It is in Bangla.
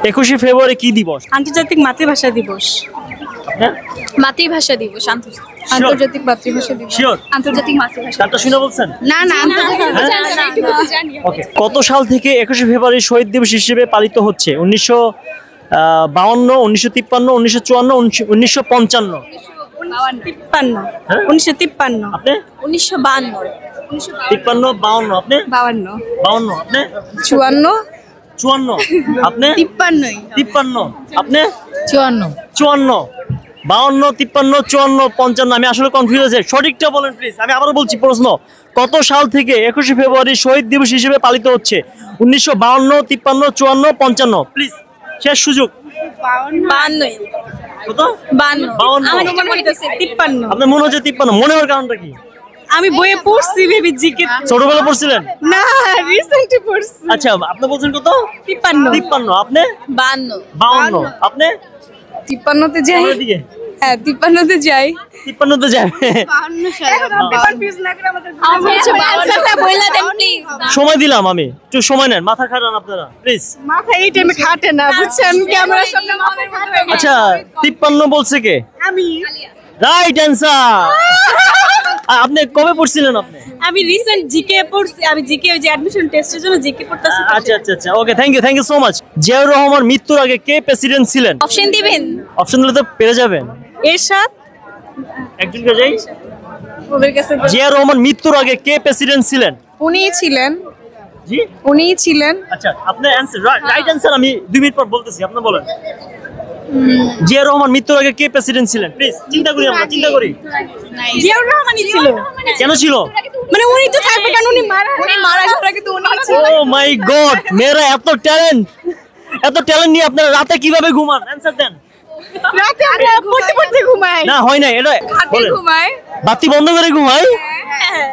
21শে ফেব্রুয়ারি কি দিবস? আন্তর্জাতিক মাতৃভাষা দিবস। মাতৃভাষা দিবস, আন্তর্জাতিক মাতৃভাষা দিবস। শিওর? আন্তর্জাতিক মাতৃভাষা। ডাক্তার শুনে বলছেন? না না, ওকে। কত সাল থেকে 21শে ফেব্রুয়ারি শহীদ দিবস হিসেবে পালিত হচ্ছে? 1952, 1953, 1954, 1955? 1953। আপনি? 1952। 53, 52? আপনি? 52। 52? আপনি? 54। 54? আপনি? 53। 53? আপনি? 54। 54, 52, 53, 54, 55? আমি আসলে কনফিউজ আছি, সঠিকটা বলেন প্লিজ। আমি আবারও বলছি প্রশ্ন, কত সাল থেকে 21শে ফেব্রুয়ারি শহীদ দিবস হিসেবে পালিত হচ্ছে? 1952, 53, 54, 55? প্লিজ, শেষ সুযোগ। 52। কত? 52। 52? আমার যেটা মনে হচ্ছে 53। আপনার মনে হচ্ছে 53? মনে হওয়ার কারণটা কি? আমি বইয়ে পড়ছি ভেবে জিকে। ছোটবেলা পড়ছিলেন? না, রিসেন্টলি পড়ছি। আচ্ছা, আপনি বলছেন কত? 53। 53? আপনি? 52। 52? আপনি? 53তে যাই। আমার দিকে? হ্যাঁ, 53তে যাই। 53তে যাবে। 52 সালে। কনফিউজ না করে আমাদের আমি হচ্ছে 52টা বইলা দেন প্লিজ। সময় দিলাম আমি, একটু সময় নেন, মাথা খাটান আপনারা প্লিজ। মাথা এই টাইমে খাটে না, বুঝছেন? ক্যামেরার সামনে মাথা খাটে না। আচ্ছা, 53 বলছে কে? আমি রাইট অ্যান্সার। আপনি কবে পড়ছিলেন? আমি রিসেন্ট জিকে পড়ছি। আমি জিকে ওই যে অ্যাডমিশন টেস্টের জন্য জিকে পড়তাছি। আচ্ছা আচ্ছা আচ্ছা, okay, thank you so much. Ziaur Rahman মৃত্যুর আগে কে প্রেসিডেন্ট ছিলেন? অপশন দিবেন? অপশন দিলে তো পেরে যাবেন। এরশাদ। একজনকে যাই। ওদের কাছে জিয়াউর রহমান মৃত্যুর আগে কে প্রেসিডেন্ট ছিলেন? উনিই ছিলেন। জি, উনিই ছিলেন। আচ্ছা, আপনার অ্যানসার রাইট অ্যানসার আমি 2 মিনিট পর বলতেছি, আপনি বলেন। জিয়াউর রহমান মৃত্যুর আগে কে প্রেসিডেন্ট ছিলেন? প্লিজ চিন্তা করি, আমরা চিন্তা করি। জিয়াউর রহমানই ছিল। কেন ছিল? মানে উনি তো থাকবে কারণ উনি মারা যাওয়ার আগে তো উনিই ছিলেন। ও মাই গড, মেয়েরা এত ট্যালেন্ট নিয়ে আপনারা রাতে কিভাবে ঘুমান? অ্যানসার দেন। রাতে আমরা পড়তে পড়তে ঘুমাই। না, হয় না এটা। হাতে বলেন। ঘুমায়। বাতি বন্ধ করে ঘুমাই? হ্যাঁ।